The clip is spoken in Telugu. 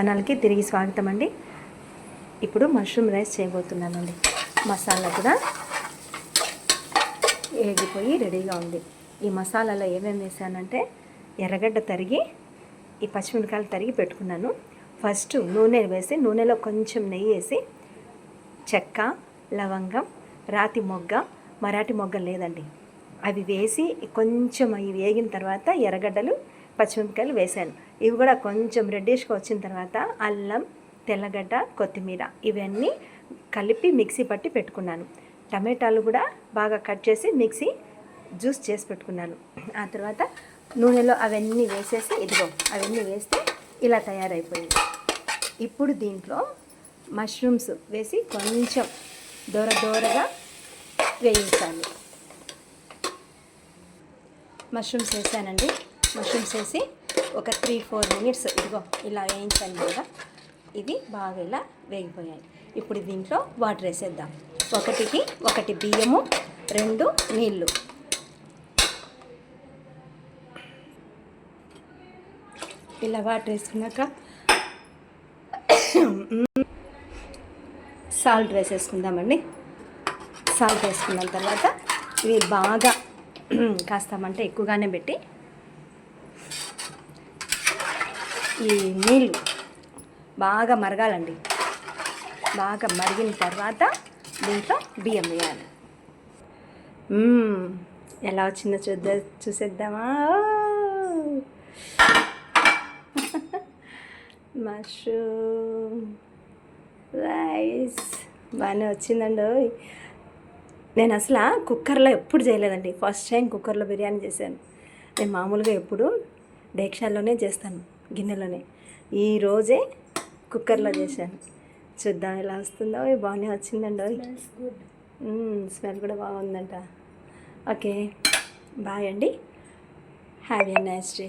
ఛానల్కి తిరిగి స్వాగతం అండి. ఇప్పుడు మష్రూమ్ రైస్ చేయబోతున్నానండి. మసాలా కూడా ఏగిపోయి రెడీగా ఉంది. ఈ మసాలాలో ఏమేమి వేసానంటే ఎర్రగడ్డ తరిగి, ఈ పచ్చిమిరపకాయలు తరిగి పెట్టుకున్నాను. ఫస్ట్ నూనె వేసి, నూనెలో కొంచెం నెయ్యి వేసి, చెక్క, లవంగం, రాతి మొగ్గ, మరాఠీ మొగ్గ లేదండి, అవి వేసి కొంచెం అవి వేగిన తర్వాత ఎర్రగడ్డలు, పచ్చిమిరపకాయలు వేసాను. ఇవి కూడా కొంచెం రెడ్డిష్గా వచ్చిన తర్వాత అల్లం, తెల్లగడ్డ, కొత్తిమీర ఇవన్నీ కలిపి మిక్సీ పట్టి పెట్టుకున్నాను. టమాటాలు కూడా బాగా కట్ చేసి మిక్సీ జ్యూస్ చేసి పెట్టుకున్నాను. ఆ తర్వాత నూనెలో అవన్నీ వేసేసి, ఇదిగో అవన్నీ వేస్తే ఇలా తయారైపోయింది. ఇప్పుడు దీంట్లో మష్రూమ్స్ వేసి కొంచెం దూరగా వేయించాలి. మష్రూమ్స్ వేసానండి. మష్రూమ్స్ వేసి ఒక 3-4 మినిట్స్ ఇదిగో ఇలా వేయించాను కదా, ఇవి బాగా ఇలా వేగిపోయాయి. ఇప్పుడు దీంట్లో వాటర్ వేసేద్దాం. 1 బియ్యము, 2 నీళ్ళు. ఇలా వాటర్ వేసుకున్నాక సాల్ట్ వేసేసుకుందామండి. సాల్ట్ వేసుకున్న తర్వాత ఇవి బాగా కాస్తామంటే ఎక్కువగానే పెట్టి, ఈ నీళ్ళు బాగా మరగాలండి. బాగా మరిగిన తర్వాత దీంట్లో బియ్యం వేయాలి. ఎలా వచ్చిందో చూసేద్దామా. మష్రూమ్ రైస్ బాగానే వచ్చిందండి. నేను అసలు కుక్కర్లో ఎప్పుడు చేయలేదండి, ఫస్ట్ టైం కుక్కర్లో బిర్యానీ చేశాను. నేను మామూలుగా ఎప్పుడు డేక్షాల్లోనే చేస్తాను, గిన్నెలోనే. ఈరోజే కుక్కర్లో చేశాను. చూద్దాం ఎలా వస్తుందో. బాగానే వచ్చిందండి. స్మెల్ కూడా బాగుందంట. ఓకే, బాయ్ అండి. Have a nice day.